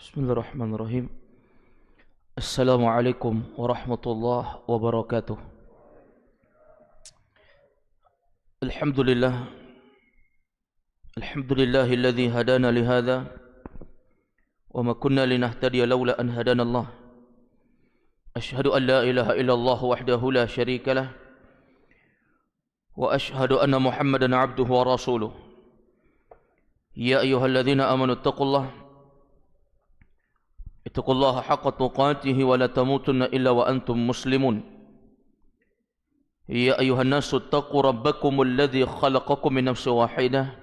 Bismillahirrahmanirrahim. Assalamualaikum warahmatullahi wabarakatuh. Alhamdulillah. Alhamdulillahilladzi hadana lihadza wa ma kunna linahtadiya laula an hadana Allah. Asyhadu an la ilaha illallah wahdahu la syarika lah wa asyhadu anna Muhammadan abduhu wa rasuluh. Ya ayyuhalladzina amanu taqullaha ittaqullaha haqqa tuqatih wa la tamutunna illa wa antum muslimun. Ya ayuhan nasu taqu rabbakumul ladzi khalaqakum min nafsin wahidah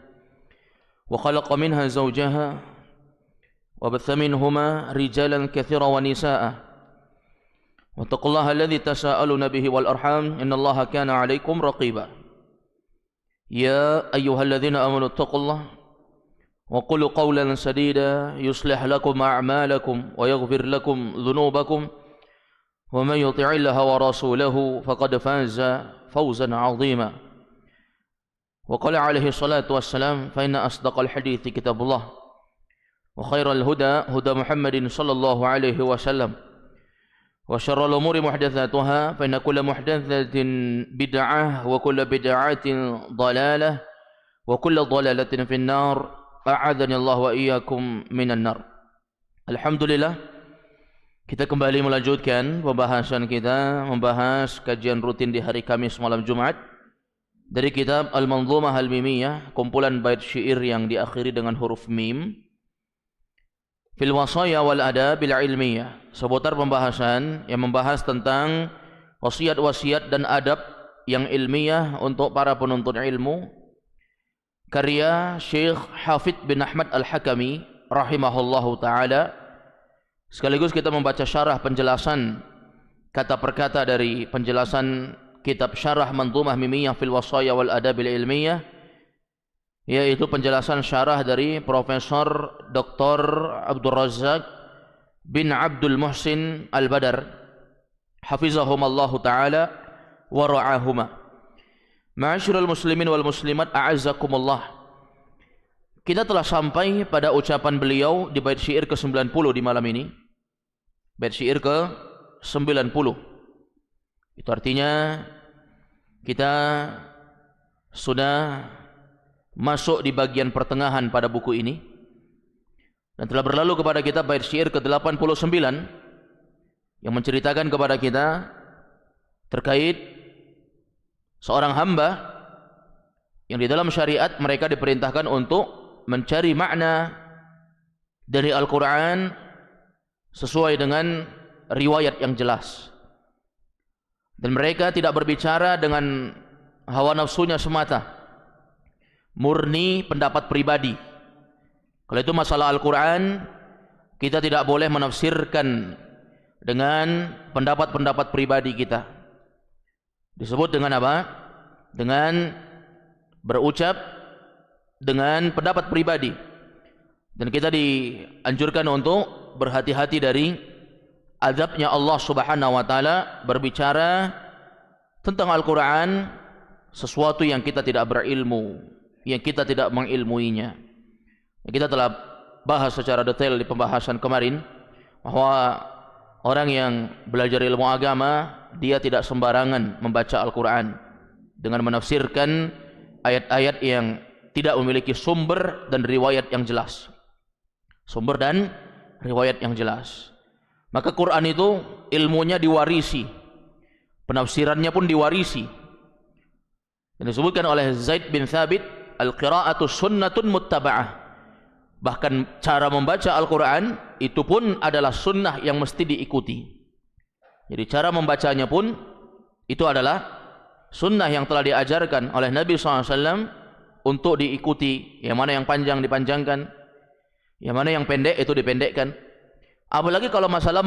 wa khalaqa minha zawjaha wa batha minhuma rijalan katsiran wa nisaa'a wa taqullaha alladzi tasaaluna bihi wal arham innallaha kana 'alaikum raqiba. Ya ayyuhalladzina amanu taqullaha وقولوا قولا سديدا يصلح لكم أعمالكم ويغفر لكم ذنوبكم ومن يطع الله ورسوله فقد فاز فوزا عظيما. وقال عليه الصلاة والسلام فإن أصدق الحديث كتاب الله وخير الهدى هدى محمد صلى الله عليه وسلم وشر الأمور محدثاتها فإن كل محدثة بدعة وكل بدعة ضلالة وكل ضلالة في النار. A'adzani Allah wa iyyakum minan nar. Alhamdulillah, kita kembali melanjutkan pembahasan kita, membahas kajian rutin di hari Kamis malam Jumat dari kitab Al-Manzumah Al-Mimiyah, kumpulan bait syair yang diakhiri dengan huruf mim, fil wasaya wal adabil ilmiyah, seputar pembahasan yang membahas tentang wasiat-wasiat dan adab yang ilmiah untuk para penuntut ilmu, karya Syekh Hafidz bin Ahmad Al-Hakami rahimahullahu ta'ala. Sekaligus kita membaca syarah penjelasan kata per kata dari penjelasan kitab Syarah Manzumah Mimiyah fil Wasaya wal Adabil Ilmiyah, yaitu penjelasan syarah dari Profesor Dr. Abdul Razak bin Abdul Muhsin Al-Badar hafizahumallahu ta'ala wa ra'ahuma. Ma'asyiral muslimin wal muslimat a'azzakumullah. Kita telah sampai pada ucapan beliau di bait syair ke-90 di malam ini. Bait syair ke-90. Itu artinya kita sudah masuk di bagian pertengahan pada buku ini. Dan telah berlalu kepada kita bait syair ke-89 yang menceritakan kepada kita terkait seorang hamba yang di dalam syariat mereka diperintahkan untuk mencari makna dari Al-Quran sesuai dengan riwayat yang jelas, dan mereka tidak berbicara dengan hawa nafsunya semata, murni pendapat pribadi. Kalau itu masalah Al-Quran, kita tidak boleh menafsirkan dengan pendapat-pendapat pribadi kita. Disebut dengan apa? Dengan berucap dengan pendapat pribadi. Dan kita dianjurkan untuk berhati-hati dari azabnya Allah Subhanahu wa taala berbicara tentang Al-Qur'an sesuatu yang kita tidak berilmu, yang kita tidak mengilmuinya. Kita telah bahas secara detail di pembahasan kemarin bahwa orang yang belajar ilmu agama, dia tidak sembarangan membaca Al-Quran dengan menafsirkan ayat-ayat yang tidak memiliki sumber dan riwayat yang jelas. Sumber dan riwayat yang jelas. Maka Quran itu ilmunya diwarisi, penafsirannya pun diwarisi. Dan disebutkan oleh Zaid bin Thabit, al-qira'atu sunnatun muttaba'ah. Bahkan cara membaca Al-Quran itu pun adalah sunnah yang mesti diikuti. Jadi cara membacanya pun itu adalah sunnah yang telah diajarkan oleh Nabi SAW untuk diikuti. Yang mana yang panjang dipanjangkan, yang mana yang pendek itu dipendekkan. Apalagi kalau masalah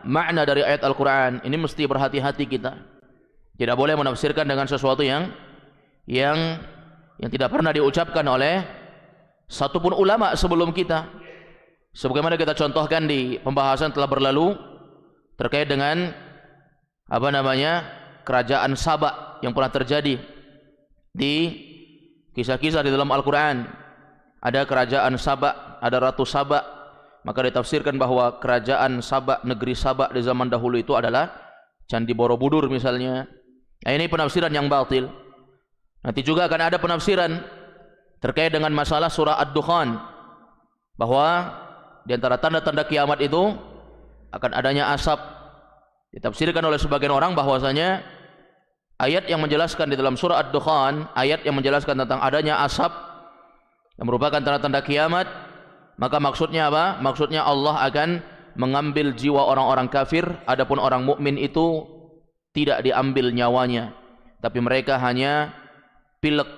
makna dari ayat Al-Quran, ini mesti berhati-hati kita. Tidak boleh menafsirkan dengan sesuatu yang tidak pernah diucapkan oleh satupun ulama sebelum kita. Sebagaimana kita contohkan di pembahasan telah berlalu terkait dengan kerajaan Saba yang pernah terjadi di kisah-kisah di dalam Al-Quran. ada kerajaan Saba, ada Ratu Saba, maka ditafsirkan bahwa kerajaan Saba, negeri Saba di zaman dahulu itu adalah Candi Borobudur misalnya. Nah, ini penafsiran yang batil. Nanti juga akan ada penafsiran terkait dengan masalah surah Ad-Dukhan, bahwa di antara tanda-tanda kiamat itu akan adanya asap. Ditafsirkan oleh sebagian orang bahwasanya ayat yang menjelaskan di dalam surah Ad-Dukhan, ayat yang menjelaskan tentang adanya asap yang merupakan tanda-tanda kiamat, maka maksudnya apa? Maksudnya Allah akan mengambil jiwa orang-orang kafir, adapun orang mukmin itu tidak diambil nyawanya, tapi mereka hanya pilek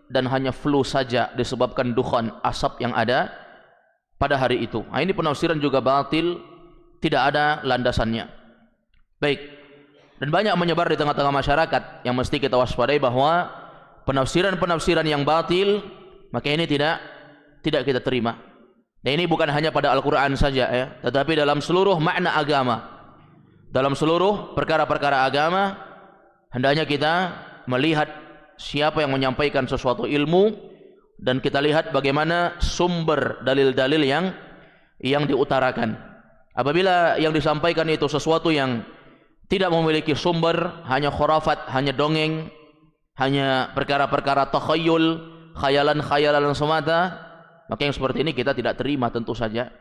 dan hanya flu saja disebabkan dukhan, asap yang ada pada hari itu. Nah, ini penafsiran juga batil, tidak ada landasannya. Baik, dan banyak menyebar di tengah-tengah masyarakat yang mesti kita waspadai bahwa penafsiran-penafsiran yang batil, maka ini tidak kita terima. Dan ini bukan hanya pada Al-Quran saja ya, tetapi dalam seluruh makna agama, dalam seluruh perkara-perkara agama, hendaknya kita melihat siapa yang menyampaikan sesuatu ilmu, dan kita lihat bagaimana sumber dalil-dalil yang diutarakan. Apabila yang disampaikan itu sesuatu yang tidak memiliki sumber, hanya khurafat, hanya dongeng, hanya perkara-perkara takhayul, khayalan-khayalan semata, maka yang seperti ini kita tidak terima tentu saja.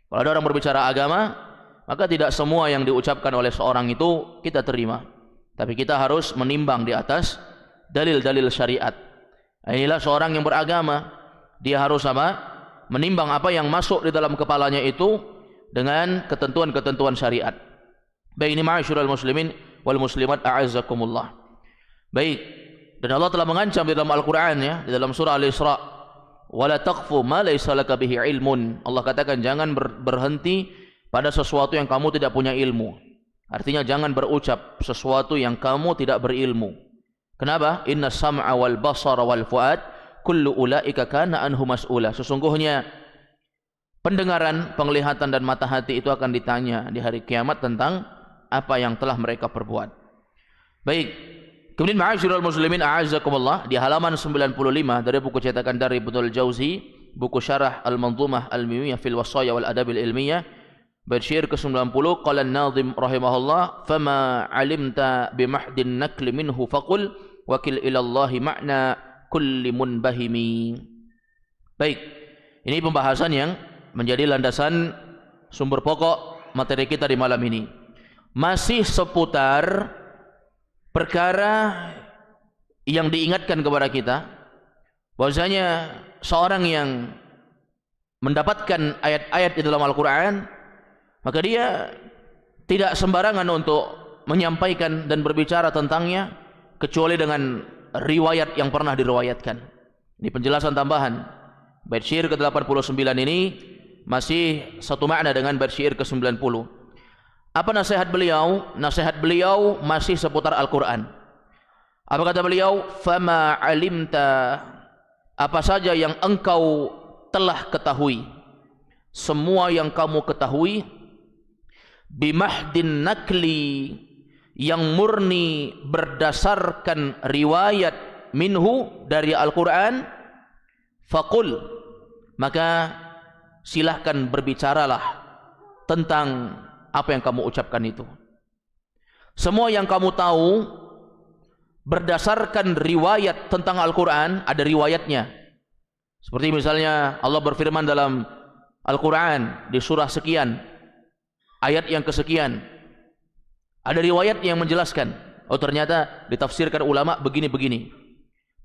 Kalau ada orang berbicara agama, maka tidak semua yang diucapkan oleh seorang itu kita terima, tapi kita harus menimbang di atas dalil-dalil syariat. Inilah seorang yang beragama, dia harus apa? Menimbang apa yang masuk di dalam kepalanya itu dengan ketentuan-ketentuan syariat. Baik, ini ma'asyiral muslimin wal muslimat a'azzakumullah. Baik, dan Allah telah mengancam di dalam Al-Quran ya, di dalam surah Al-Isra, wala taqfu ma laysa laka bihi ilmun. Allah katakan jangan berhenti pada sesuatu yang kamu tidak punya ilmu. Artinya jangan berucap sesuatu yang kamu tidak berilmu. Kenapa? Inna sam'a wal basara wal fuad kullu ulaika kana anhu mas'ula. Sesungguhnya pendengaran, penglihatan dan mata hati itu akan ditanya di hari kiamat tentang apa yang telah mereka perbuat. Baik. Kemudian ma'asyiral muslimin a'azzakumullah, di halaman 95 dari buku cetakan dari Ibnul Jauzi, buku syarah Al-Manzumah Al-Mimiyah fil Wasaya wal Adab Al-Ilmiyah, Bersyair ke-90, qala an-nazim rahimahullah, fama alimta bimahdin nakli minhu faqul wakil ilallahi ma'na kulli munbahimi. Baik, ini pembahasan yang menjadi landasan sumber pokok materi kita di malam ini. Masih seputar perkara yang diingatkan kepada kita, bahwasanya seorang yang mendapatkan ayat-ayat di dalam Al-Quran, maka dia tidak sembarangan untuk menyampaikan dan berbicara tentangnya kecuali dengan riwayat yang pernah diriwayatkan. Ini penjelasan tambahan. Bait syair ke-89 ini masih satu makna dengan bait syair ke-90. Apa nasihat beliau? Nasihat beliau masih seputar Al-Quran. Apa kata beliau? Fama alimta, apa saja yang engkau telah ketahui, semua yang kamu ketahui, bimahdin nakli, yang murni berdasarkan riwayat, minhu, dari Al-Quran, faqul, maka silahkan berbicaralah tentang apa yang kamu ucapkan itu. Semua yang kamu tahu berdasarkan riwayat tentang Al-Quran, ada riwayatnya. Seperti misalnya Allah berfirman dalam Al-Quran di surah sekian, ayat yang kesekian, ada riwayat yang menjelaskan, oh ternyata ditafsirkan ulama begini-begini.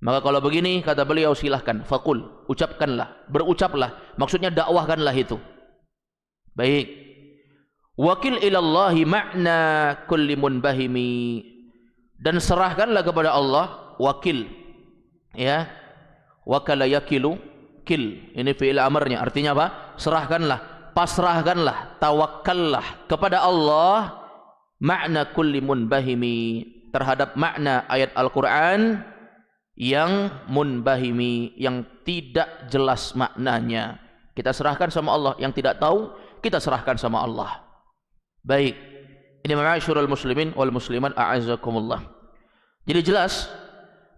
Maka kalau begini, kata beliau, silahkan, faqul, ucapkanlah, berucaplah, maksudnya dakwahkanlah itu. Baik. Wakil ilallahi ma'na kulli munbahimi, dan serahkanlah kepada Allah, wakil, ya, wakala yakilu, kil, ini fi'il amarnya, artinya apa? Serahkanlah, pasrahkanlah, tawakkallah kepada Allah, makna kulli munbahimi, terhadap makna ayat Al-Quran yang munbahimi, yang tidak jelas maknanya. Kita serahkan sama Allah, yang tidak tahu kita serahkan sama Allah. Baik, ini ma'asyiral muslimin wal muslimat a'azzakumullah. Jadi jelas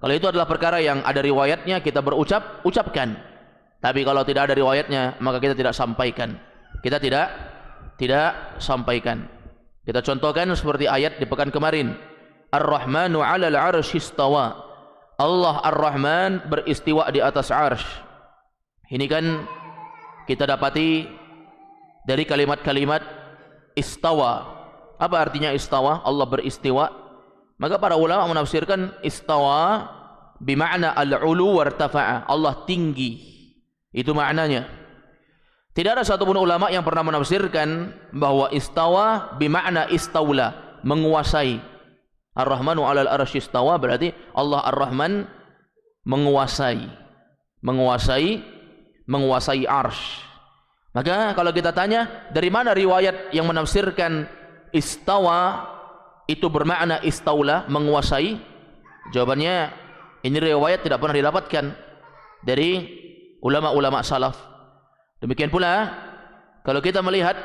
kalau itu adalah perkara yang ada riwayatnya, kita ucapkan. Tapi kalau tidak ada riwayatnya, maka kita tidak sampaikan. Kita tidak sampaikan. Kita contohkan seperti ayat di pekan kemarin. Ar-Rahmanu 'alal 'arsy istawa. Allah Ar-Rahman beristiwa di atas arsy. Ini kan kita dapati dari kalimat-kalimat istawa. Apa artinya istawa? Allah beristiwa. Maka para ulama menafsirkan istawa bima'na al-'ulu wartafa'a. Allah tinggi. Itu maknanya. Tidak ada satupun ulama yang pernah menafsirkan bahwa istawa bimakna istaula, menguasai. Ar-Rahmanu 'alal 'arsy istawa berarti Allah Ar-Rahman menguasai arsy. Maka kalau kita tanya, dari mana riwayat yang menafsirkan istawa itu bermakna istaula, menguasai? Jawabannya, ini riwayat tidak pernah didapatkan dari ulama-ulama salaf. Demikian pula kalau kita melihat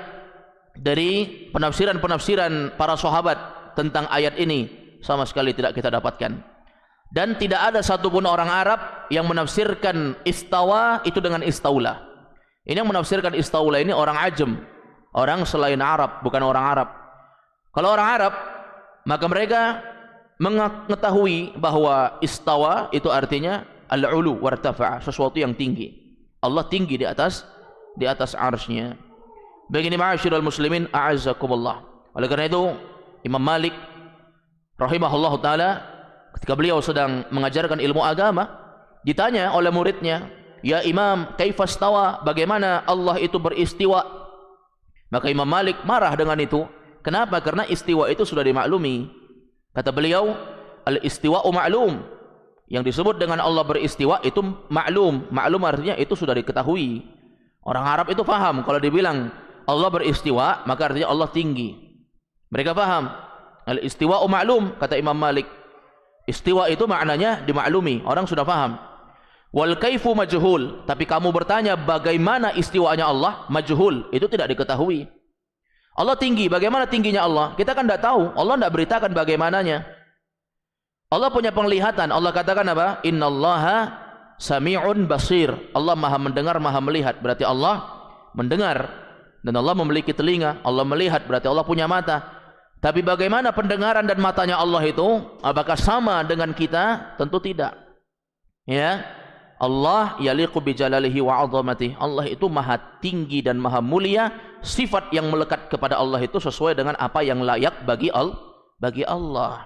dari penafsiran-penafsiran para sahabat tentang ayat ini, sama sekali tidak kita dapatkan. Dan tidak ada satupun orang Arab yang menafsirkan istawa itu dengan istaula. Ini yang menafsirkan istaula ini orang ajam, orang selain Arab, bukan orang Arab. Kalau orang Arab, maka mereka mengetahui bahwa istawa itu artinya al-'ulu wartafa'a, sesuatu yang tinggi. Allah tinggi di atas arsy-Nya. Begini ma'asyiral muslimin a'azzakumullah. Oleh karena itu Imam Malik rahimahullah taala ketika beliau sedang mengajarkan ilmu agama, ditanya oleh muridnya, "Ya Imam, kaifa istawa? Bagaimana Allah itu beristiwa?" Maka Imam Malik marah dengan itu. Kenapa? Karena istiwa itu sudah dimaklumi. Kata beliau, "Al-istiwa'u ma'lum." Yang disebut dengan Allah beristiwa itu maklum. Maklum artinya itu sudah diketahui. Orang Arab itu paham kalau dibilang Allah beristiwa, maka artinya Allah tinggi. Mereka paham. Al-istiwa'u ma'lum, kata Imam Malik. Istiwa itu maknanya dimaklumi, orang sudah paham. Wal kaifu majhul, tapi kamu bertanya bagaimana istiwanya Allah, majhul, itu tidak diketahui. Allah tinggi, bagaimana tingginya Allah? Kita kan tidak tahu, Allah tidak beritakan bagaimananya. Allah punya penglihatan. Allah katakan apa? Innallaha sami'un basir. Allah maha mendengar, maha melihat. Berarti Allah mendengar. Dan Allah memiliki telinga. Allah melihat, berarti Allah punya mata. Tapi bagaimana pendengaran dan matanya Allah itu? Apakah sama dengan kita? Tentu tidak. Ya, Allah yaliqu bijalalihi wa 'azamatihi. Allah itu maha tinggi dan maha mulia. Sifat yang melekat kepada Allah itu sesuai dengan apa yang layak bagi Allah.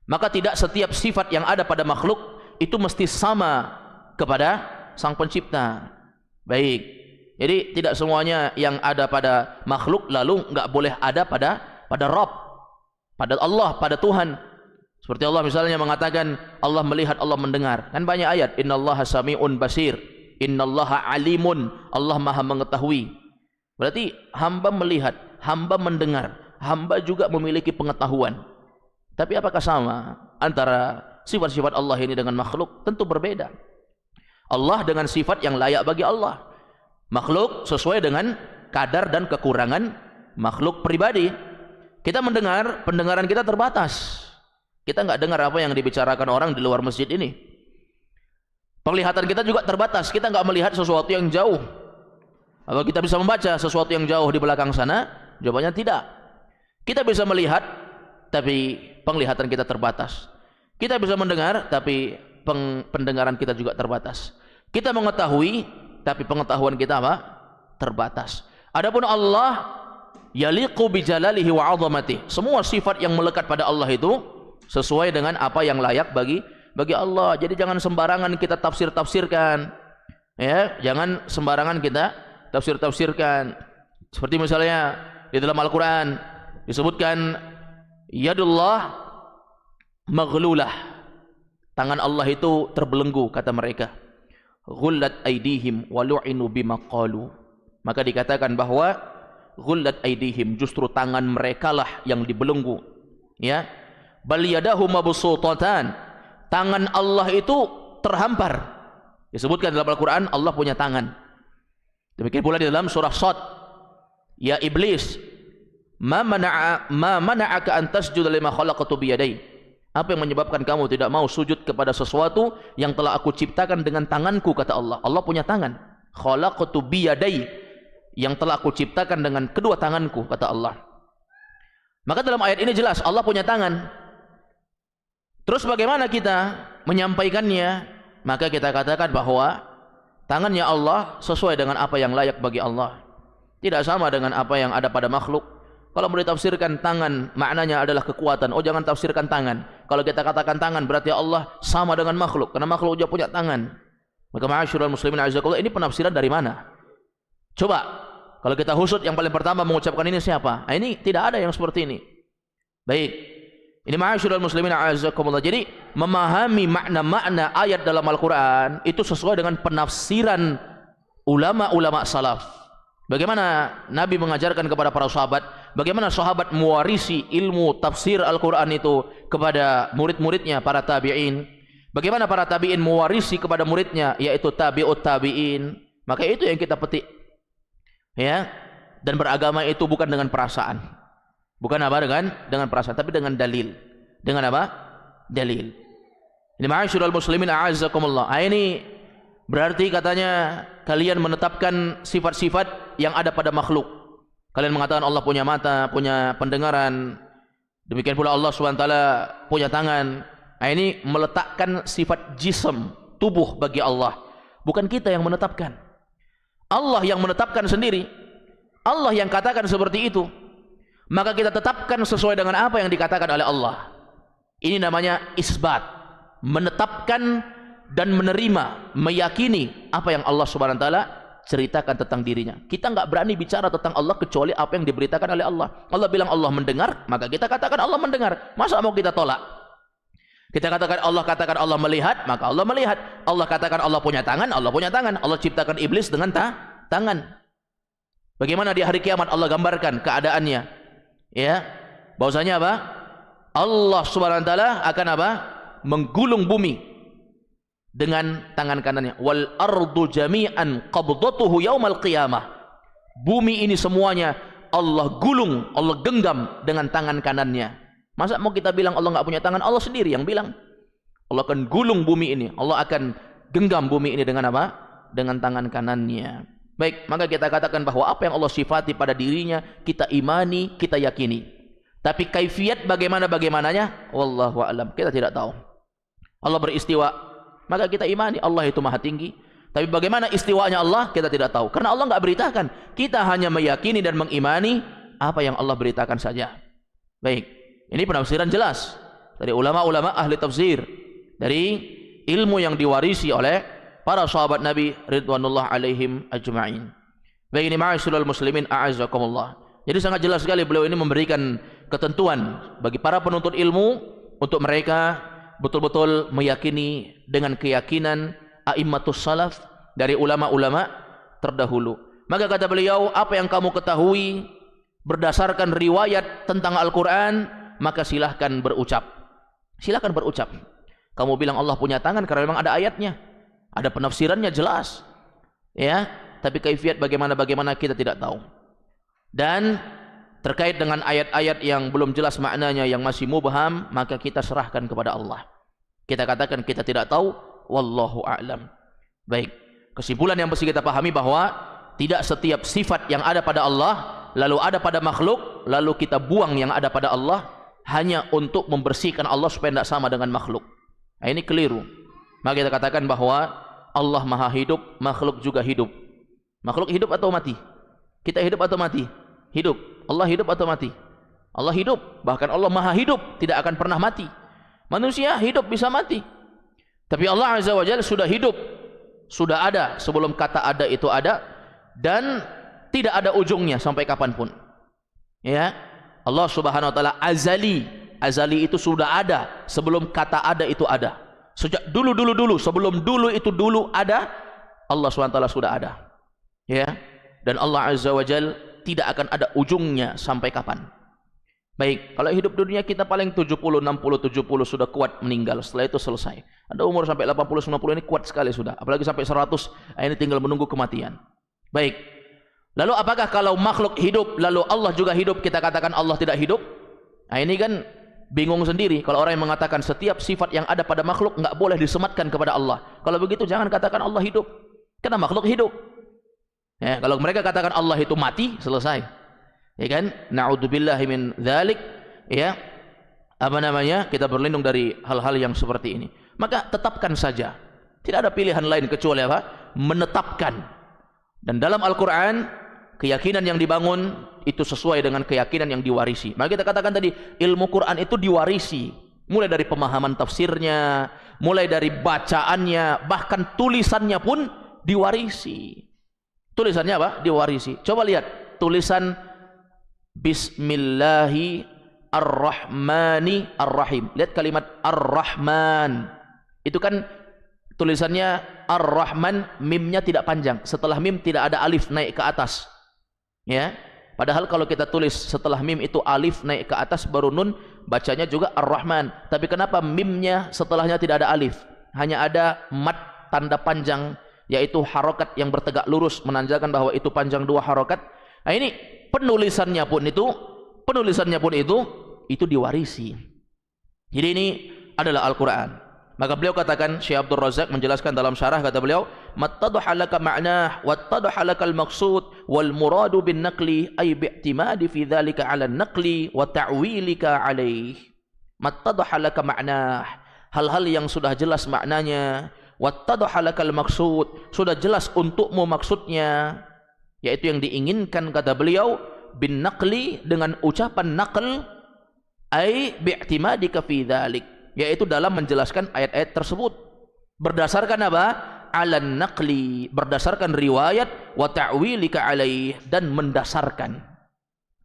Maka tidak setiap sifat yang ada pada makhluk itu mesti sama kepada Sang Pencipta. Baik. Jadi tidak semuanya yang ada pada makhluk lalu enggak boleh ada pada Rabb, pada Allah, pada Tuhan. Seperti Allah misalnya mengatakan Allah melihat, Allah mendengar. Kan banyak ayat, innallaha sami'un basir, innallaha alimun, Allah maha mengetahui. Berarti hamba melihat, hamba mendengar, hamba juga memiliki pengetahuan. Tapi apakah sama antara sifat-sifat Allah ini dengan makhluk? Tentu berbeda. Allah dengan sifat yang layak bagi Allah. Makhluk sesuai dengan kadar dan kekurangan makhluk pribadi. Kita mendengar, pendengaran kita terbatas. Kita nggak dengar apa yang dibicarakan orang di luar masjid ini. Penglihatan kita juga terbatas. Kita nggak melihat sesuatu yang jauh. Apa kita bisa membaca sesuatu yang jauh di belakang sana? Jawabannya tidak. Kita bisa melihat, tapi penglihatan kita terbatas. Kita bisa mendengar, tapi pendengaran kita juga terbatas. Kita mengetahui, tapi pengetahuan kita apa? Terbatas. Adapun Allah yaliqu bijalalihi wa 'azamatihi. Semua sifat yang melekat pada Allah itu sesuai dengan apa yang layak bagi Allah. Jadi jangan sembarangan kita tafsir-tafsirkan. Ya, jangan sembarangan kita tafsir-tafsirkan. Seperti misalnya di dalam Al-Qur'an disebutkan yadullah maghlulah, tangan Allah itu terbelenggu, kata mereka. Ghullat aidihim wa lu'inu bima qalu. Maka dikatakan bahwa ghullat aidihim, justru tangan mereka lah yang dibelenggu. Ya, bal yadahu mabsutatan, tangan Allah itu terhampar. Disebutkan dalam Al-Qur'an Allah punya tangan. Demikian pula di dalam surah Shad, ya iblis, ma mana'aka an tasjuda lima khalaqtu biyadai. Apa yang menyebabkan kamu tidak mau sujud kepada sesuatu yang telah aku ciptakan dengan tanganku, kata Allah. Allah punya tangan. Khalaqtu biyadai, yang telah aku ciptakan dengan kedua tanganku, kata Allah. Maka dalam ayat ini jelas Allah punya tangan. Terus bagaimana kita menyampaikannya? Maka kita katakan bahwa tangannya Allah sesuai dengan apa yang layak bagi Allah, tidak sama dengan apa yang ada pada makhluk. Kalau mau ditafsirkan tangan, maknanya adalah kekuatan. Oh, jangan tafsirkan tangan. Kalau kita katakan tangan, berarti Allah sama dengan makhluk, karena makhluk juga punya tangan. Maka ma'asyiral muslimin a'azzakumullah, ini penafsiran dari mana? Coba, kalau kita husut, yang paling pertama mengucapkan ini siapa? Nah, ini tidak ada yang seperti ini. Baik, ini ma'asyiral muslimin a'azzakumullah. Jadi memahami makna-makna ayat dalam Al-Quran itu sesuai dengan penafsiran ulama-ulama salaf. Bagaimana Nabi mengajarkan kepada para sahabat, bagaimana sahabat mewarisi ilmu tafsir Al-Quran itu kepada murid-muridnya, para tabi'in. Bagaimana para tabi'in mewarisi kepada muridnya, yaitu tabi'ut tabi'in. Maka itu yang kita petik. Ya, dan beragama itu bukan dengan perasaan. Bukan apa dengan perasaan, tapi dengan dalil. Dengan apa? Dalil. Ini ma'asyiral muslimin a'azzakumullah. Ini berarti katanya kalian menetapkan sifat-sifat yang ada pada makhluk. Kalian mengatakan Allah punya mata, punya pendengaran. Demikian pula Allah SWT punya tangan. Nah, ini meletakkan sifat jism, tubuh bagi Allah. Bukan kita yang menetapkan. Allah yang menetapkan sendiri. Allah yang katakan seperti itu. Maka kita tetapkan sesuai dengan apa yang dikatakan oleh Allah. Ini namanya isbat. Menetapkan dan menerima, meyakini apa yang Allah Subhanahu wa taala ceritakan tentang dirinya. Kita nggak berani bicara tentang Allah kecuali apa yang diberitakan oleh Allah. Allah bilang Allah mendengar, maka kita katakan Allah mendengar. Masa mau kita tolak? Kita katakan Allah melihat, maka Allah melihat. Allah katakan Allah punya tangan, Allah punya tangan. Allah ciptakan iblis dengan tangan. Bagaimana di hari kiamat Allah gambarkan keadaannya? Ya, bahwasanya apa? Allah Subhanahu wa taala akan apa? Menggulung bumi dengan tangan kanannya. Wal ardu jami'an qabdatuhu yaumal qiyamah. Bumi ini semuanya Allah gulung, Allah genggam dengan tangan kanannya. Masa mau kita bilang Allah nggak punya tangan? Allah sendiri yang bilang. Allah akan gulung bumi ini. Allah akan genggam bumi ini dengan apa? Dengan tangan kanannya. Baik, maka kita katakan bahwa apa yang Allah sifati pada dirinya, kita imani, kita yakini. Tapi kaifiat bagaimananya? Wallahu a'lam. Kita tidak tahu. Allah beristiwa, maka kita imani Allah itu maha tinggi. Tapi bagaimana istiwanya Allah, kita tidak tahu. Karena Allah nggak beritakan. Kita hanya meyakini dan mengimani apa yang Allah beritakan saja. Baik, ini penafsiran jelas dari ulama-ulama ahli tafsir, dari ilmu yang diwarisi oleh para sahabat Nabi ridwanullah alaihim ajma'in. Baik, ini ma'asyiral muslimin a'azzakumullah. Jadi sangat jelas sekali beliau ini memberikan ketentuan bagi para penuntut ilmu untuk mereka betul-betul meyakini dengan keyakinan a'immatus salaf, dari ulama-ulama terdahulu. Maka kata beliau, apa yang kamu ketahui berdasarkan riwayat tentang Al-Quran, maka silahkan berucap. Silahkan berucap. Kamu bilang Allah punya tangan karena memang ada ayatnya, ada penafsirannya jelas. Ya, tapi kaifiat bagaimana kita tidak tahu. Dan terkait dengan ayat-ayat yang belum jelas maknanya, yang masih mubham, maka kita serahkan kepada Allah. Kita katakan kita tidak tahu, wallahu a'lam. Baik, kesimpulan yang mesti kita pahami bahwa tidak setiap sifat yang ada pada Allah lalu ada pada makhluk, lalu kita buang yang ada pada Allah hanya untuk membersihkan Allah supaya tidak sama dengan makhluk. Nah, ini keliru. Maka kita katakan bahwa Allah maha hidup, makhluk juga hidup. Makhluk hidup atau mati? Kita hidup atau mati? Hidup. Allah hidup atau mati? Allah hidup. Bahkan Allah maha hidup, tidak akan pernah mati. Manusia hidup bisa mati. Tapi Allah Azza wa Jalla sudah hidup, sudah ada sebelum kata ada itu ada, dan tidak ada ujungnya sampai kapanpun. Ya, Allah Subhanahu wa taala azali. Azali itu sudah ada sebelum kata ada itu ada. Sejak dulu sebelum dulu itu dulu ada, Allah Subhanahu wa taala sudah ada. Ya, dan Allah Azza wa Jalla tidak akan ada ujungnya sampai kapan. Baik, kalau hidup dunia kita paling 70, 60, 70 sudah kuat meninggal. Setelah itu selesai. Ada umur sampai 80, 90 ini kuat sekali sudah. Apalagi sampai 100, ini tinggal menunggu kematian. Baik. Lalu apakah kalau makhluk hidup lalu Allah juga hidup, kita katakan Allah tidak hidup? Nah, ini kan bingung sendiri kalau orang yang mengatakan setiap sifat yang ada pada makhluk nggak boleh disematkan kepada Allah. Kalau begitu jangan katakan Allah hidup. Karena makhluk hidup. Ya, kalau mereka katakan Allah itu mati, selesai. Ya kan? Na'udzubillahi min dzalik, ya. Apa namanya? Kita berlindung dari hal-hal yang seperti ini. Maka tetapkan saja. Tidak ada pilihan lain kecuali apa? Menetapkan. Dan dalam Al-Qur'an, keyakinan yang dibangun itu sesuai dengan keyakinan yang diwarisi. Maka kita katakan tadi, ilmu Quran itu diwarisi. Mulai dari pemahaman tafsirnya, mulai dari bacaannya, bahkan tulisannya pun diwarisi. Tulisannya apa? Diwarisi. Coba lihat tulisan Bismillahi Ar-Rahmani Ar-Rahim. Lihat kalimat Ar-Rahman. Itu kan tulisannya Ar-Rahman, mimnya tidak panjang. Setelah mim tidak ada alif naik ke atas. Ya. Padahal kalau kita tulis setelah mim itu alif naik ke atas baru nun, bacanya juga Ar-Rahman. Tapi kenapa mimnya setelahnya tidak ada alif? Hanya ada mat tanda panjang, yaitu harokat yang bertegak lurus menandakan bahwa itu panjang dua harokat. Nah ini penulisannya pun itu diwarisi. Jadi ini adalah Al-Quran. Maka beliau katakan, Syekh Abdul Razak menjelaskan dalam syarah, kata beliau, mattadaha laka ma'nah wattadaha laka al-maqsud wal muradu bin naqli ay bi'timadi fi dhalika 'ala an-naqli wa ta'wilika 'alaih. Mattadaha laka ma'nah, hal-hal yang sudah jelas maknanya, wattadaha laka al-maqsud, sudah jelas untukmu maksudnya, yaitu yang diinginkan, kata beliau, bin naqli, dengan ucapan naql, ay bi'timadika fi dhalik, yaitu dalam menjelaskan ayat-ayat tersebut berdasarkan apa? Alan naqli, berdasarkan riwayat, wa ta'wilika alaih, dan mendasarkan.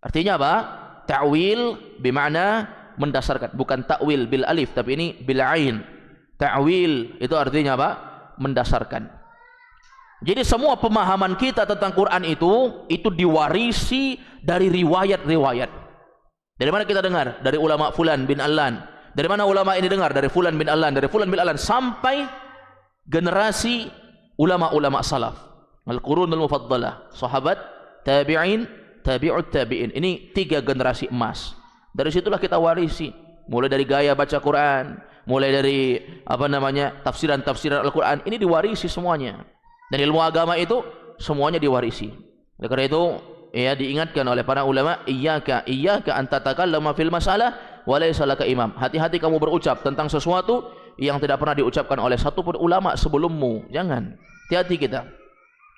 Artinya apa? Ta'wil bermakna mendasarkan, bukan ta'wil bil alif, tapi ini bil ain. Ta'wil itu artinya apa? Mendasarkan. Jadi semua pemahaman kita tentang Quran itu diwarisi dari riwayat-riwayat. Dari mana kita dengar? Dari ulama fulan bin Allan. Dari mana ulama ini dengar? Dari fulan bin Allan, dari fulan bin Allan, sampai generasi ulama-ulama salaf, al-qurunul mufaddalah, sahabat, tabi'in, tabi'ut tabi'in. Ini 3 generasi emas. Dari situlah kita warisi, mulai dari gaya baca Quran, mulai dari apa namanya, tafsiran-tafsiran Al-Quran, ini diwarisi semuanya. Dan ilmu agama itu semuanya diwarisi. Oleh karena itu, ya, diingatkan oleh para ulama, iyyaka an tatakallama fil masalah wa laysa laka imam. Hati-hati kamu berucap tentang sesuatu yang tidak pernah diucapkan oleh satu pun ulama sebelummu. Jangan. Hati-hati kita.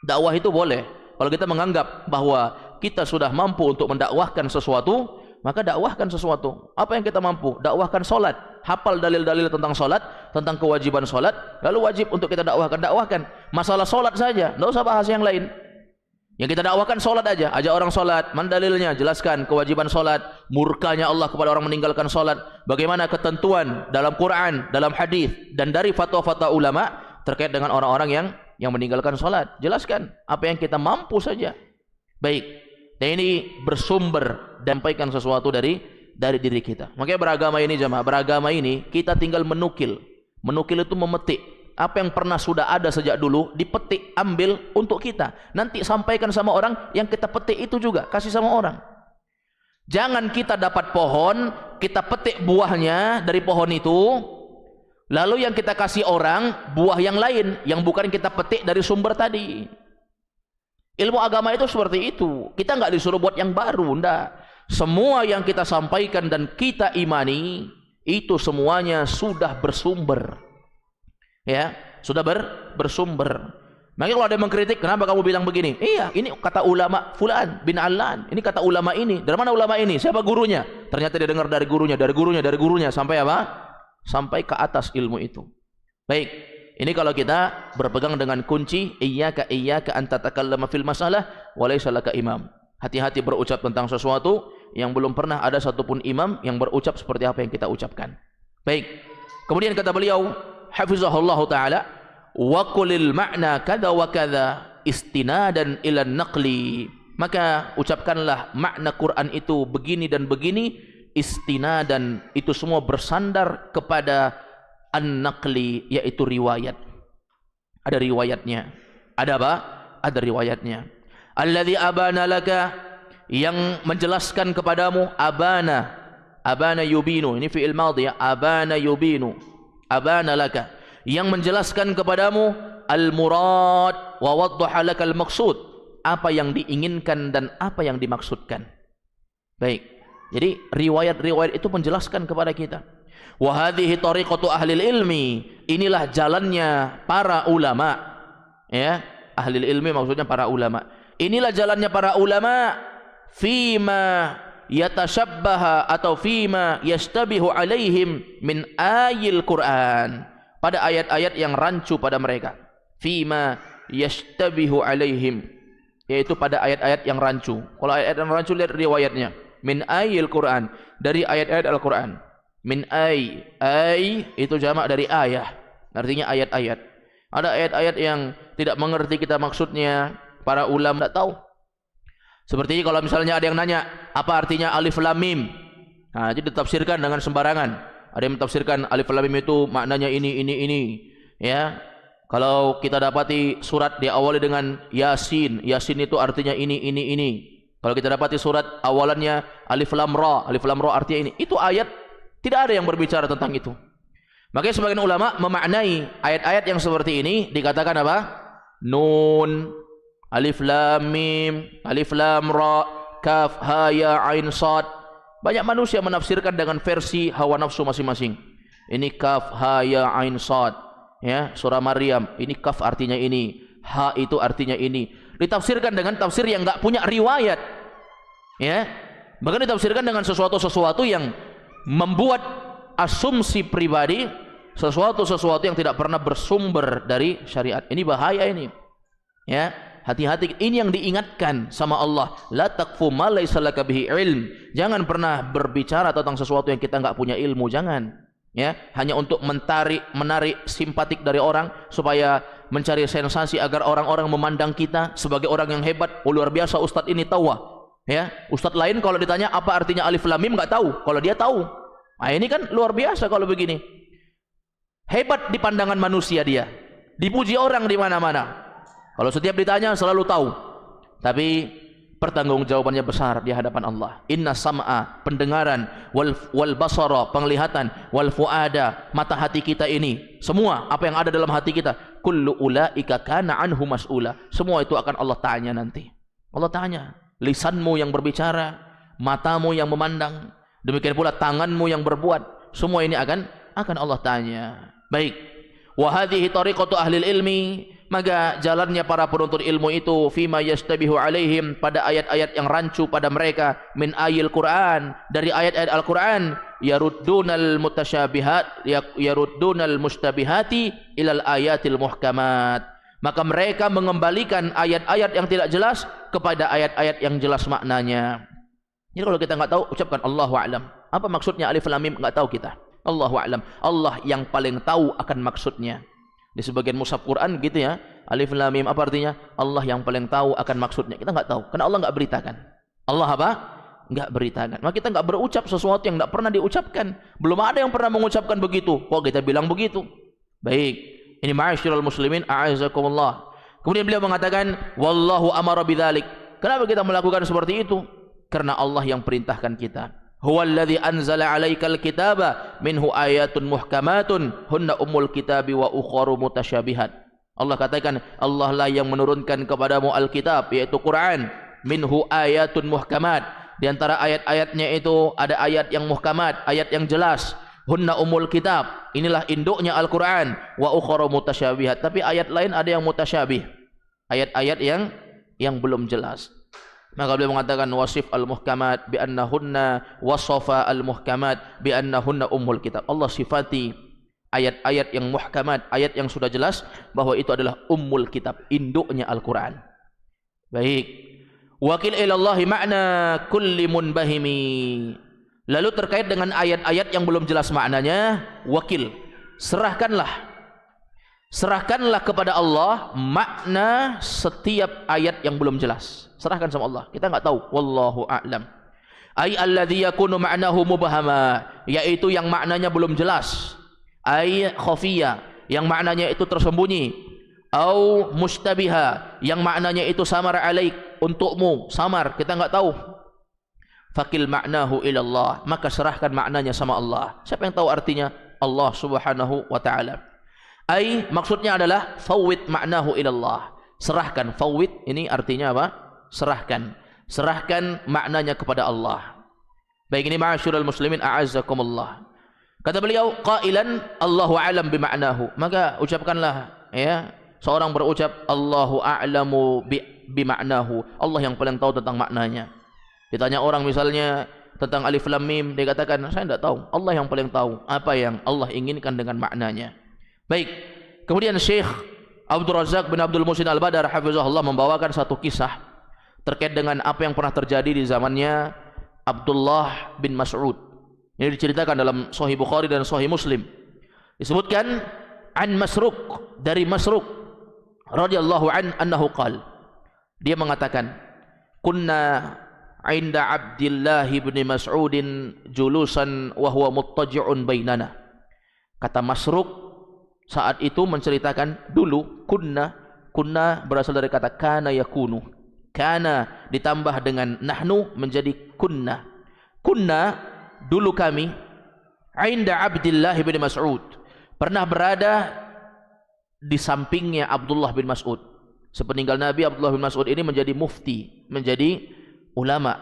Dakwah itu boleh. Kalau kita menganggap bahwa kita sudah mampu untuk mendakwahkan sesuatu, maka dakwahkan sesuatu. Apa yang kita mampu? Dakwahkan solat. Hafal dalil-dalil tentang solat, tentang kewajiban solat, lalu wajib untuk kita dakwahkan. Masalah solat saja, tidak usah bahas yang lain. Yang kita dakwahkan solat aja. Ajak orang solat, mana dalilnya? Jelaskan kewajiban solat, murkanya Allah kepada orang meninggalkan solat, bagaimana ketentuan dalam Quran, dalam hadis, dan dari fatwa-fatwa ulama terkait dengan orang-orang yang meninggalkan solat. Jelaskan apa yang kita mampu saja. Baik. Dan ini bersumber dan sampaikan sesuatu dari diri kita. Makanya beragama ini, jemaah, beragama ini kita tinggal menukil. Menukil itu memetik. Apa yang pernah sudah ada sejak dulu, dipetik, ambil untuk kita. Nanti sampaikan sama orang, yang kita petik itu juga kasih sama orang. Jangan kita dapat pohon, kita petik buahnya dari pohon itu, lalu yang kita kasih orang buah yang lain yang bukan kita petik dari sumber tadi. Ilmu agama itu seperti itu. Kita nggak disuruh buat yang baru, enggak. Semua yang kita sampaikan dan kita imani itu semuanya sudah bersumber. Ya, sudah bersumber. Makanya kalau ada yang mengkritik, kenapa kamu bilang begini? Iya, ini kata ulama fulan bin Allan. Ini kata ulama ini. Dari mana ulama ini? Siapa gurunya? Ternyata dia dengar dari gurunya sampai apa? Sampai ke atas ilmu itu. Baik. Ini kalau kita berpegang dengan kunci iyyaka an tatakallama fil masalah wa laysa laka imam. Hati-hati berucap tentang sesuatu yang belum pernah ada satupun imam yang berucap seperti apa yang kita ucapkan. Baik. Kemudian kata beliau, hafizahullah taala, wa qulil ma'na kadza wa kadza istinadan ila naqli. Maka ucapkanlah makna Quran itu begini dan begini, istinadan, itu semua bersandar kepada an-naqli, yaitu riwayat. Ada riwayatnya. Ada apa? Ada riwayatnya. Alladzi abana laka, yang menjelaskan kepadamu, abana yubinu, ini fi'il madhi ya, abana yubinu, abana laka, yang menjelaskan kepadamu al-murad wa waddaha laka al-maqsud, apa yang diinginkan dan apa yang dimaksudkan. Baik. Jadi riwayat-riwayat itu menjelaskan kepada kita. Wa hadhihi tariqatu ahlil ilmi. Inilah jalannya para ulama. Ya, ahlil ilmi maksudnya para ulama. Inilah jalannya para ulama fima yatashabbaha atau fima yastabihu alaihim min ayil Quran. Pada ayat-ayat yang rancu pada mereka. Fima yastabihu alaihim, yaitu pada ayat-ayat yang rancu. Kalau ayat-ayat yang rancu, lihat riwayatnya. Min ayil Quran, dari ayat-ayat Al-Quran. Min ay itu jamak dari ayah, artinya ayat-ayat. Ada ayat-ayat yang tidak mengerti kita maksudnya, para ulama tidak tahu. Seperti kalau misalnya ada yang nanya, apa artinya alif lam mim? Nah, jadi ditafsirkan dengan sembarangan. Ada yang mentafsirkan alif lam mim itu maknanya ini. Ya, kalau kita dapati surat diawali dengan Yasin, Yasin itu artinya ini. Kalau kita dapati surat awalannya alif lam ra artinya ini. Itu ayat, tidak ada yang berbicara tentang itu. Makanya sebagian ulama memaknai ayat-ayat yang seperti ini dikatakan apa? Nun, alif lam mim, alif lam ra, kaf ha ya ain sad. Banyak manusia menafsirkan dengan versi hawa nafsu masing-masing. Ini kaf ha ya ain sad. Ya, surah Maryam, ini kaf artinya ini, ha itu artinya ini. Ditafsirkan dengan tafsir yang enggak punya riwayat. Ya. Bahkan ditafsirkan dengan sesuatu yang membuat asumsi pribadi, sesuatu yang tidak pernah bersumber dari syariat. Ini bahaya ini. Ya, hati-hati. Ini yang diingatkan sama Allah. La taqfu ma laysa laka bihi ilm. Jangan pernah berbicara tentang sesuatu yang kita enggak punya ilmu, jangan. Ya, hanya untuk menarik simpatik dari orang supaya mencari sensasi agar orang-orang memandang kita sebagai orang yang hebat. Oh, luar biasa ustadz ini tahu. Ya, ustadz lain kalau ditanya apa artinya alif lam mim enggak tahu. Kalau dia tahu. Nah, ini kan luar biasa kalau begini. Hebat di pandangan manusia dia. Dipuji orang di mana-mana. Kalau setiap ditanya selalu tahu. Tapi pertanggungjawabannya besar di hadapan Allah. Inna sam'a, pendengaran, wal basara, penglihatan, wal fuada, mata hati kita ini, semua apa yang ada dalam hati kita, kullu ulaika kana anhu mas'ula. Semua itu akan Allah tanya nanti. Allah tanya. Lisanmu yang berbicara, matamu yang memandang, demikian pula tanganmu yang berbuat, semua ini akan Allah tanya. Baik. Wa hadhihi tariqatu ahlil ilmi. Maka jalannya para penuntut ilmu itu fima yastabihu alaihim, pada ayat-ayat yang rancu pada mereka, min ayil Quran, dari ayat-ayat Al-Quran, yaruddunal mustabihati ilal ayatil muhkamat. Maka mereka mengembalikan ayat-ayat yang tidak jelas kepada ayat-ayat yang jelas maknanya. Jadi kalau kita enggak tahu, ucapkan Allahu a'lam. Apa maksudnya alif lam mim? Enggak tahu kita. Allahu a'lam. Allah yang paling tahu akan maksudnya. Di sebagian mushaf Quran gitu ya, alif lam mim apa artinya? Allah yang paling tahu akan maksudnya. Kita enggak tahu, karena Allah enggak beritakan. Allah apa? Enggak beritakan. Maka kita enggak berucap sesuatu yang enggak pernah diucapkan. Belum ada yang pernah mengucapkan begitu, kok kita bilang begitu. Baik, ini ma'asyiral muslimin, a'azakumullah. Kemudian beliau mengatakan, wallahu amara bidzalik. Kenapa kita melakukan seperti itu? Karena Allah yang perintahkan kita. Huwallazi anzala 'alaikal kitaba minhu ayatun muhkamatun hunna ummul kitabi wa ukharu mutasyabihat. Allah katakan, Allah lah yang menurunkan kepadamu Alkitab, yaitu Quran, minhu ayatun muhkamat. Di antara ayat-ayatnya itu ada ayat yang muhkamat, ayat yang jelas. Hunna ummul kitab, inilah induknya Al-Quran. Wa ukharu mutasyabihat, tapi ayat lain ada yang mutasyabih, ayat-ayat yang belum jelas. Maka beliau mengatakan wasif al-muhkamat bi annahunna, wasafa al-muhkamat bi annahunna ummul kitab. Allah sifati ayat-ayat yang muhkamat, ayat yang sudah jelas, bahwa itu adalah ummul kitab, induknya Al-Quran. Baik. Wakil ilallahi ma'na kulli munbahimi. Lalu terkait dengan ayat-ayat yang belum jelas maknanya, wakil, serahkanlah kepada Allah makna setiap ayat yang belum jelas. Serahkan sama Allah. Kita enggak tahu. Wallahu a'lam. Ai alladzi yakunu ma'nahu mubahama, yaitu yang maknanya belum jelas. Ai khafiyya, yang maknanya itu tersembunyi. Au mustabiha, yang maknanya itu samar alaik, untukmu, samar, kita enggak tahu. Fakil ma'nahu ilallah, maka serahkan maknanya sama Allah. Siapa yang tahu artinya? Allah subhanahu wa ta'ala. Ai maksudnya adalah fawwid ma'nahu ilallah, Serahkan. Fawwid ini artinya apa? Serahkan. Serahkan maknanya kepada Allah. Baik, ini ma'asyiral muslimin a'azzakumullah. Kata beliau, qailan Allahu a'lam bima'nahu. Maka ucapkanlah, ya, seorang berucap Allahu a'lamu bima'nahu. Allah yang paling tahu tentang maknanya. Ditanya orang misalnya tentang alif lam mim, dia katakan saya tidak tahu. Allah yang paling tahu apa yang Allah inginkan dengan maknanya. Baik. Kemudian Syekh Abdul Razak bin Abdul Muhsin Al-Badar hafizahullah membawakan satu kisah terkait dengan apa yang pernah terjadi di zamannya Abdullah bin Mas'ud. Ini diceritakan dalam Sahih Bukhari dan Sahih Muslim. Disebutkan an Masruq, dari Masruq radhiyallahu anhu qala, dia mengatakan, kunna 'inda Abdullah bin Mas'udin julusan wa huwa muttaji'un bainana. Kata Masruq saat itu menceritakan, dulu kunna berasal dari kata kana yakunu. Kana ditambah dengan nahnu menjadi kunna. Dulu kami 'inda Abdullah bin Mas'ud, pernah berada di sampingnya Abdullah bin Mas'ud. Sepeninggal Nabi, Abdullah bin Mas'ud ini menjadi mufti, menjadi ulama,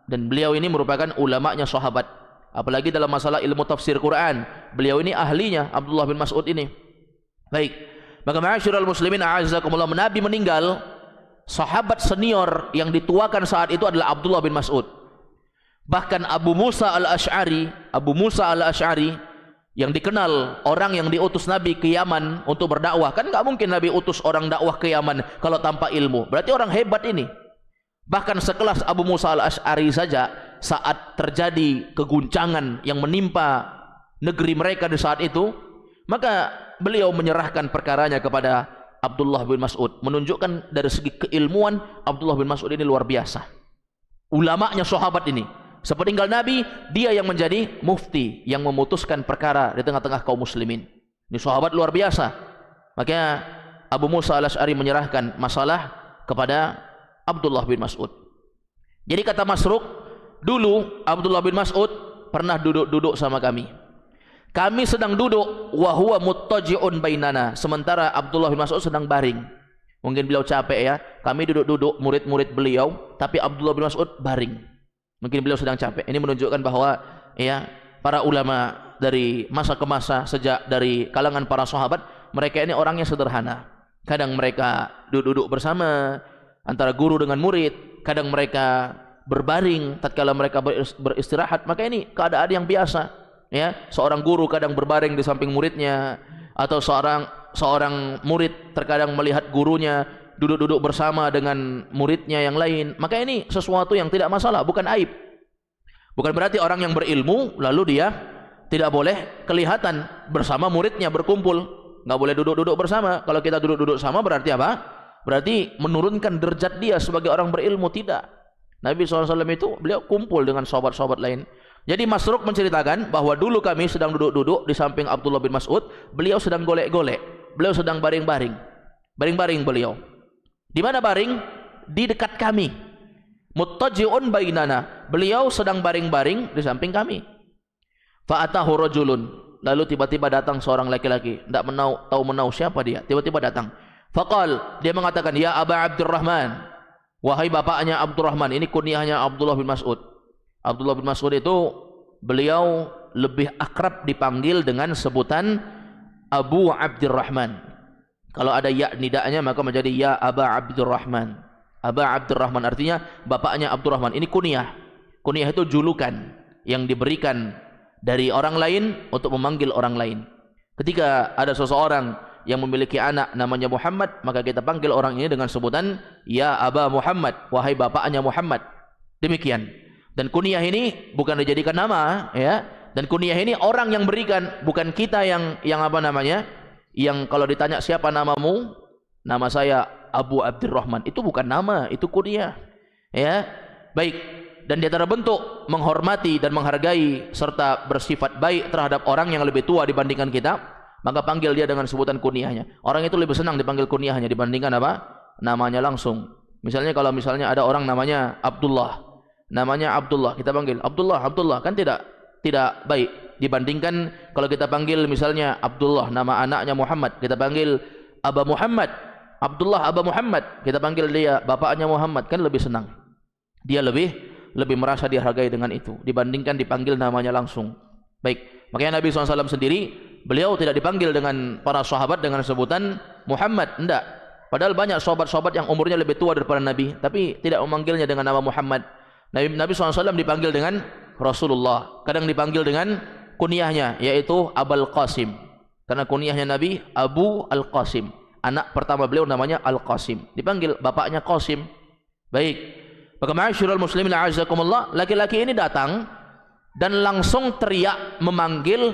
dan beliau ini merupakan ulamanya sahabat. Apalagi dalam masalah ilmu tafsir Quran, beliau ini ahlinya, Abdullah bin Mas'ud ini. Baik, maka ma'asyiral muslimin a'azzakumullah, Nabi meninggal, sahabat senior yang dituakan saat itu adalah Abdullah bin Mas'ud. Bahkan Abu Musa al-Ash'ari yang dikenal orang yang diutus Nabi ke Yaman untuk berdakwah. Kan nggak mungkin Nabi utus orang dakwah ke Yaman kalau tanpa ilmu. Berarti orang hebat ini. Bahkan sekelas Abu Musa al-Ash'ari saja, saat terjadi keguncangan yang menimpa negeri mereka di saat itu, maka beliau menyerahkan perkaranya kepada Abdullah bin Mas'ud, menunjukkan dari segi keilmuan Abdullah bin Mas'ud ini luar biasa. Ulamanya sahabat ini, sepeninggal Nabi, dia yang menjadi mufti, yang memutuskan perkara di tengah-tengah kaum muslimin. Ini sahabat luar biasa. Maka Abu Musa al-Ash'ari menyerahkan masalah kepada Abdullah bin Mas'ud. Jadi kata Masruq, dulu Abdullah bin Mas'ud pernah duduk-duduk sama kami. Kami sedang duduk, wa huwa muttaji'un bainana, sementara Abdullah bin Mas'ud sedang baring. Mungkin beliau capek ya. Kami duduk-duduk, murid-murid beliau, tapi Abdullah bin Mas'ud baring. Mungkin beliau sedang capek. Ini menunjukkan bahwa ya, para ulama dari masa ke masa, sejak dari kalangan para sahabat, mereka ini orangnya sederhana. Kadang mereka duduk-duduk bersama antara guru dengan murid, kadang mereka berbaring tatkala mereka beristirahat. Maka ini keadaan yang biasa. Ya, seorang guru kadang berbaring di samping muridnya, atau seorang murid terkadang melihat gurunya duduk-duduk bersama dengan muridnya yang lain. Maka ini sesuatu yang tidak masalah, bukan aib. Bukan berarti orang yang berilmu lalu dia tidak boleh kelihatan bersama muridnya berkumpul. Nggak boleh duduk-duduk bersama. Kalau kita duduk-duduk sama berarti apa? Berarti menurunkan derajat dia sebagai orang berilmu. Tidak. Nabi SAW itu beliau kumpul dengan sahabat-sahabat lain. Jadi Masruq menceritakan bahwa dulu kami sedang duduk-duduk di samping Abdullah bin Mas'ud, beliau sedang golek-golek, beliau sedang baring-baring. Baring-baring beliau. Di mana baring? Di dekat kami. Muttaji'un bainana. Beliau sedang baring-baring di samping kami. Fa'atahu rajulun. Lalu tiba-tiba datang seorang laki-laki, tidak tahu siapa dia. Tiba-tiba datang. Faqal, dia mengatakan, ya Aba Abdurrahman, wahai bapaknya Abdurrahman. Ini kunyahnya Abdullah bin Mas'ud. Abdullah bin Mas'ud itu beliau lebih akrab dipanggil dengan sebutan Abu Abdurrahman. Kalau ada ya nidanya maka menjadi ya Aba Abdurrahman. Aba Abdurrahman artinya bapaknya Abdurrahman. Ini kunyah. Kunyah itu julukan yang diberikan dari orang lain untuk memanggil orang lain. Ketika ada seseorang yang memiliki anak namanya Muhammad, maka kita panggil orang ini dengan sebutan ya Aba Muhammad, wahai bapaknya Muhammad. Demikian. Dan kunyah ini bukan dijadikan nama, ya. Dan kunyah ini orang yang berikan, bukan kita yang apa namanya? Yang kalau ditanya siapa namamu, nama saya Abu Abdurrahman. Itu bukan nama, itu kunyah. Ya. Baik. Dan dia terbentuk menghormati dan menghargai serta bersifat baik terhadap orang yang lebih tua dibandingkan kita, maka panggil dia dengan sebutan kunyahnya. Orang itu lebih senang dipanggil kunyahnya dibandingkan apa? Namanya langsung. Misalnya kalau misalnya ada orang namanya Abdullah, kita panggil Abdullah, kan tidak baik dibandingkan kalau kita panggil misalnya Abdullah, nama anaknya Muhammad, kita panggil Aba Muhammad. Abdullah Aba Muhammad, kita panggil dia bapaknya Muhammad, kan lebih senang. Dia lebih merasa dihargai dengan itu dibandingkan dipanggil namanya langsung. Baik, makanya Nabi SAW sendiri, beliau tidak dipanggil dengan para sahabat dengan sebutan Muhammad, enggak. Padahal banyak sahabat-sahabat yang umurnya lebih tua daripada Nabi, tapi tidak memanggilnya dengan nama Muhammad. Nabi SAW dipanggil dengan Rasulullah, kadang dipanggil dengan kunyahnya, yaitu Abul Qasim, karena kunyahnya Nabi Abu Al-Qasim. Anak pertama beliau namanya Al-Qasim, dipanggil bapaknya Qasim. Baik, maka ma'asyiral muslimin a'azzakumullah, laki-laki ini datang dan langsung teriak memanggil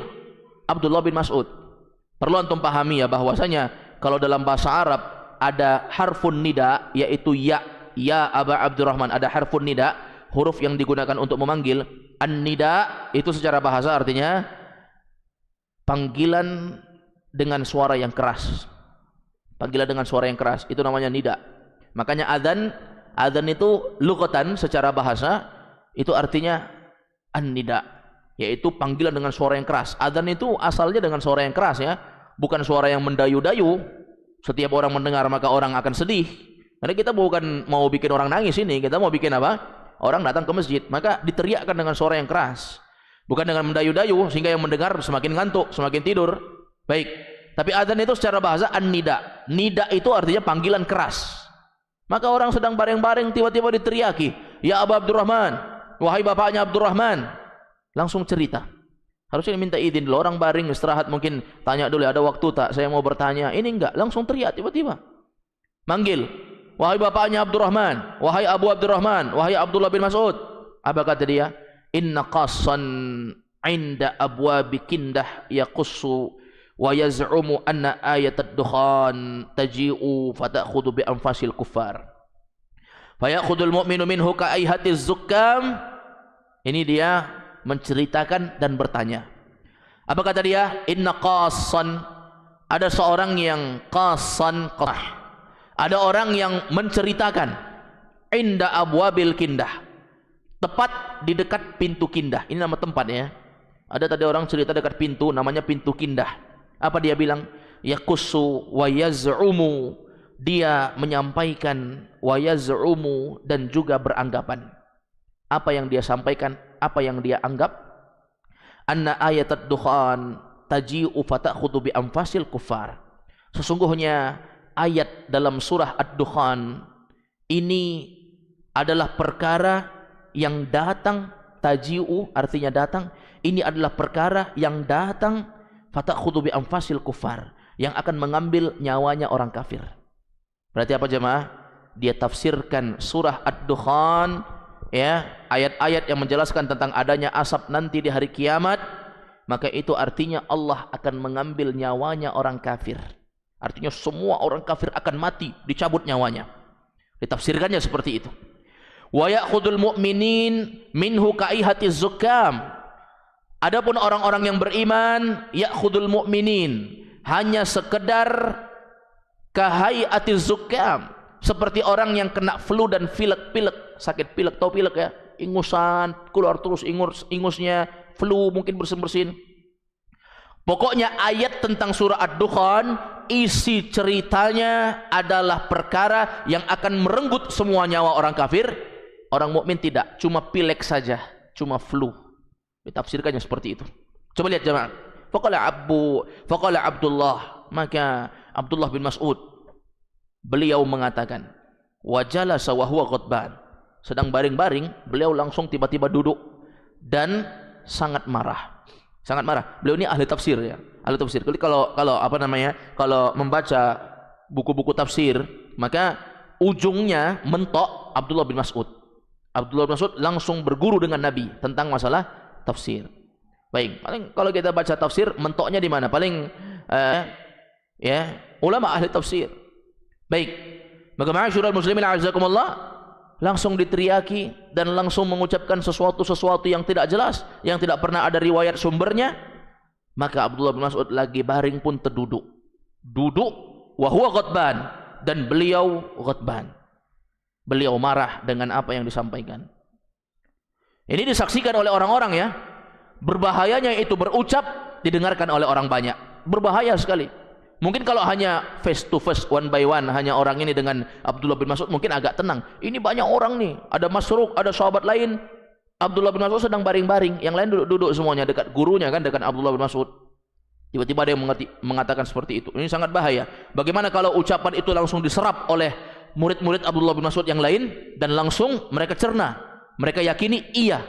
Abdullah bin Mas'ud. Perlu antum pahami ya, bahwasanya kalau dalam bahasa Arab ada harfun nida, yaitu ya Aba Abdurrahman, ada harfun nida, huruf yang digunakan untuk memanggil. An-nida itu secara bahasa artinya panggilan dengan suara yang keras. Panggilan dengan suara yang keras itu namanya nida. Makanya adzan itu lughatan secara bahasa itu artinya an-nida, yaitu panggilan dengan suara yang keras. Adzan itu asalnya dengan suara yang keras ya, bukan suara yang mendayu-dayu. Setiap orang mendengar maka orang akan sedih. Karena kita bukan mau bikin orang nangis ini, kita mau bikin apa? Orang datang ke masjid, maka diteriakkan dengan suara yang keras. Bukan dengan mendayu-dayu sehingga yang mendengar semakin ngantuk, semakin tidur. Baik. Tapi adzan itu secara bahasa an-nida. Nida itu artinya panggilan keras. Maka orang sedang bareng-bareng tiba-tiba diteriaki, "Ya Aba Abdurrahman, wahai bapaknya Abdurrahman." Langsung cerita. Harusnya minta izin dulu, orang baring istirahat mungkin tanya dulu, ada waktu tak saya mau bertanya. Ini enggak, langsung teriak tiba-tiba. Manggil, "Wahai bapaknya Abdurrahman, wahai Abu Abdurrahman, wahai Abdullah bin Mas'ud." Apa kata dia? "Inna qassan 'inda abwabi Kindah yaqussu wa yaz'umu anna ayat ad-dukhan taji'u fata'khudhu bi anfasil kuffar fayakhudul mu'minu minhu ka'ayhatiz zukkam." Ini dia menceritakan dan bertanya. Apa kata dia? Inna qassan, ada seorang yang qassan, ada orang yang menceritakan inda abwabil Kindah, tepat di dekat pintu Kindah. Ini nama tempatnya. Ada tadi orang cerita dekat pintu, namanya pintu Kindah. Apa dia bilang? Yaqussu wa yaz'umu, dia menyampaikan, wa yaz'umu, dan juga beranggapan. Apa yang dia sampaikan, apa yang dia anggap? Anna ayatat dukhan taji'u fata'khudhu bi anfasil kuffar. Sesungguhnya ayat dalam surah Ad-Dukhan ini adalah perkara yang datang, taji'u artinya datang, ini adalah perkara yang datang fata'khudhu bi anfasil kuffar, yang akan mengambil nyawanya orang kafir. Berarti apa jemaah? Dia tafsirkan surah Ad-Dukhan ya, ayat-ayat yang menjelaskan tentang adanya asap nanti di hari kiamat, maka itu artinya Allah akan mengambil nyawanya orang kafir. Artinya semua orang kafir akan mati, dicabut nyawanya. Ditafsirkannya seperti itu. Wa ya'khudul mu'minin minhu ka'ihatiz zukkam. Adapun orang-orang yang beriman, ya'khudul mu'minin, hanya sekedar kahayatiz zukkam, seperti orang yang kena flu dan pilek-pilek, sakit pilek, tahu pilek ya, ingusan, keluar terus ingusnya, flu mungkin bersin-bersin. Pokoknya ayat tentang surah Ad-Dukhan, isi ceritanya adalah perkara yang akan merenggut semua nyawa orang kafir. Orang mukmin tidak, cuma pilek saja, cuma flu. Ditafsirkannya seperti itu. Coba lihat jemaah. Faqala Abdullah, maka Abdullah bin Mas'ud beliau mengatakan, wa jalasa wa huwa ghadban, sedang baring-baring, beliau langsung tiba-tiba duduk dan sangat marah. Sangat marah. Beliau ini ahli tafsir ya, ahli tafsir. Jadi kalau kalau membaca buku-buku tafsir, maka ujungnya mentok Abdullah bin Mas'ud. Abdullah bin Mas'ud langsung berguru dengan Nabi tentang masalah tafsir. Baik, paling kalau kita baca tafsir mentoknya di mana? Paling ya, ulama ahli tafsir. Baik. Maka ma'asyiral muslimin a'azzakumullah, langsung diteriaki dan langsung mengucapkan sesuatu yang tidak jelas, yang tidak pernah ada riwayat sumbernya. Maka Abdullah bin Mas'ud lagi baring pun terduduk. Duduk wa huwa ghadban, dan beliau ghadban. Beliau marah dengan apa yang disampaikan. Ini disaksikan oleh orang-orang ya. Berbahayanya itu berucap didengarkan oleh orang banyak. Berbahaya sekali. Mungkin kalau hanya face to face, one by one, hanya orang ini dengan Abdullah bin Mas'ud, mungkin agak tenang. Ini banyak orang nih, ada Masruq, ada sahabat lain. Abdullah bin Mas'ud sedang baring-baring, yang lain duduk-duduk semuanya dekat gurunya kan, dekat Abdullah bin Mas'ud. Tiba-tiba ada yang mengatakan seperti itu. Ini sangat bahaya. Bagaimana kalau ucapan itu langsung diserap oleh murid-murid Abdullah bin Mas'ud yang lain, dan langsung mereka cerna, mereka yakini iya.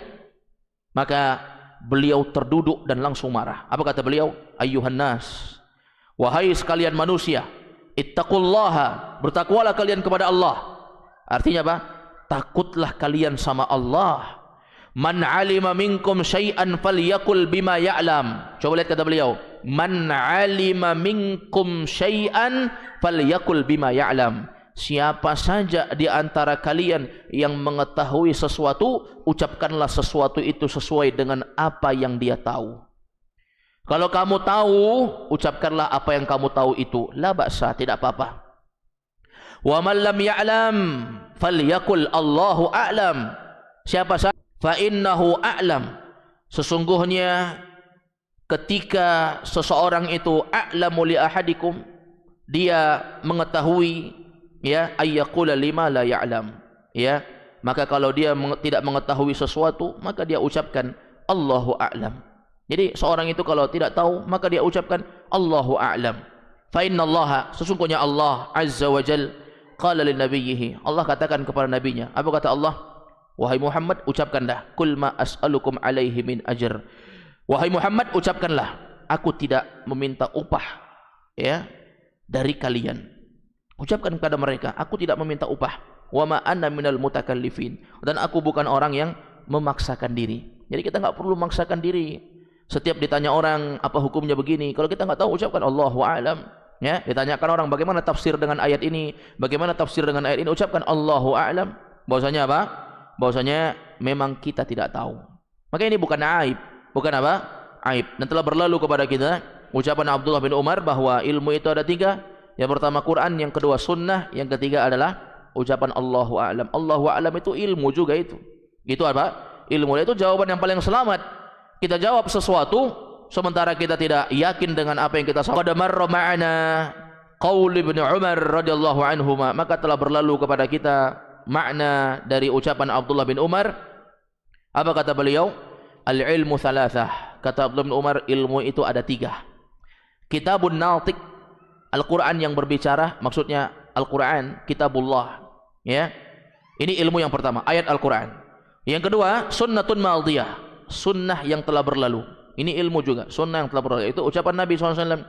Maka beliau terduduk dan langsung marah. Apa kata beliau? Ayyuhan nas, wahai sekalian manusia, ittaqullaha, bertakwalah kalian kepada Allah. Artinya apa? Takutlah kalian sama Allah. Man alima minkum syai'an falyakul bima ya'lam. Coba lihat kata beliau, man alima minkum syai'an falyakul bima ya'lam. Siapa saja di antara kalian yang mengetahui sesuatu, ucapkanlah sesuatu itu sesuai dengan apa yang dia tahu. Kalau kamu tahu, ucapkanlah apa yang kamu tahu itu. La ba'sa, tidak apa-apa. Wa man lam ya'lam falyakul Allahu a'lam. Siapa saja, fa innahu a'lam. Sesungguhnya ketika seseorang itu a'lamu li ahadikum, dia mengetahui, ya, ayyaqula lima la ya'lam, ya, maka kalau dia tidak mengetahui sesuatu, maka dia ucapkan Allahu a'lam. Jadi seorang itu kalau tidak tahu, maka dia ucapkan Allahu a'lam. Fa innallaha, sesungguhnya Allah azza wa jal, qala lin nabiyhi, Allah katakan kepada nabinya. Apa kata Allah? Wahai Muhammad, ucapkanlah, kul ma as'alukum alaihi min ajr. Wahai Muhammad, ucapkanlah, aku tidak meminta upah, ya, dari kalian. Ucapkan kepada mereka, aku tidak meminta upah. Wa ma anna minal mutakallifin, dan aku bukan orang yang memaksakan diri. Jadi kita enggak perlu memaksakan diri. Setiap ditanya orang apa hukumnya begini, kalau kita enggak tahu, ucapkan Allahu a'lam. Ya, ditanyakan orang bagaimana tafsir dengan ayat ini, bagaimana tafsir dengan ayat ini, ucapkan Allahu a'lam. Bahwasanya apa? Bahwasanya memang kita tidak tahu. Maka ini bukan aib, bukan apa? Aib. Dan telah berlalu kepada kita ucapan Abdullah bin Umar bahwa ilmu itu ada tiga. Yang pertama Quran, yang kedua sunnah, yang ketiga adalah ucapan Allahu a'lam. Allahu a'lam itu ilmu juga itu. Itu apa? Ilmu itu jawaban yang paling selamat. Kita jawab sesuatu sementara kita tidak yakin dengan apa yang kita sampaikan. Qad marra ma'ana qaul Ibnu Umar radhiyallahu anhuma, maka telah berlalu kepada kita makna dari ucapan Abdullah bin Umar. Apa kata beliau? Al-ilmu thalathah. Kata Abdullah bin Umar, ilmu itu ada tiga. Kitabun natiq, Al-Quran yang berbicara, maksudnya Al-Quran, kitabullah, ya. Ini ilmu yang pertama, ayat Al-Quran. Yang kedua, sunnatun madiyah, sunnah yang telah berlalu. Ini ilmu juga, sunnah yang telah berlalu. Itu ucapan Nabi SAW.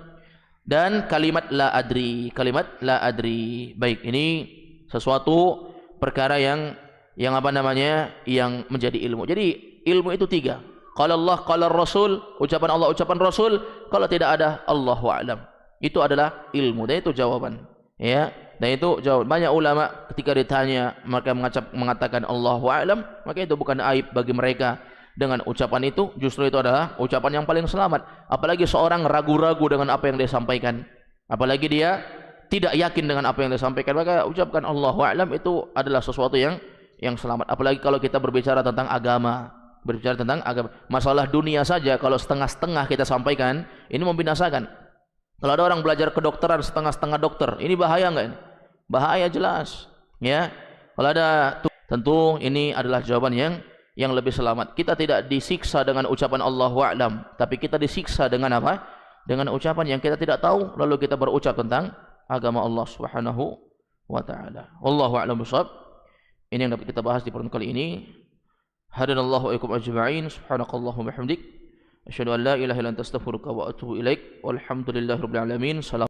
Dan kalimat la adri, kalimat la adri. Baik, ini sesuatu perkara yang apa namanya, yang menjadi ilmu. Jadi ilmu itu tiga. Qala Allah, qala Rasul, ucapan Allah, ucapan Rasul. Kalau tidak ada, Allahu a'lam. Itu adalah ilmu, dan itu jawaban, ya. Dan itu jawaban. Banyak ulama ketika ditanya mereka mengatakan Allahu a'lam, maka itu bukan aib bagi mereka. Dengan ucapan itu, justru itu adalah ucapan yang paling selamat. Apalagi seorang ragu-ragu dengan apa yang dia sampaikan, apalagi dia tidak yakin dengan apa yang dia sampaikan, maka ucapkan Allahu a'lam, itu adalah sesuatu yang selamat. Apalagi kalau kita berbicara tentang agama, berbicara tentang agama, masalah dunia saja kalau setengah-setengah kita sampaikan, ini membinasakan. Kalau ada orang belajar kedokteran setengah-setengah dokter, ini bahaya enggak ini? Bahaya jelas, ya. Kalau ada, tentu ini adalah jawaban yang lebih selamat. Kita tidak disiksa dengan ucapan Allahu a'lam, tapi kita disiksa dengan apa? Dengan ucapan yang kita tidak tahu, lalu kita berucap tentang agama Allah Subhanahu wa taala. Wallahu a'lam bishawab. Ini yang dapat kita bahas di pertemuan kali ini. Hadanallahu wa iyyakum ajma'in. Subhanakallahumma wa bihamdik, asyhadu an la ilaha illa anta astaghfiruka wa atubu ilaik. Walhamdulillahirabbil alamin.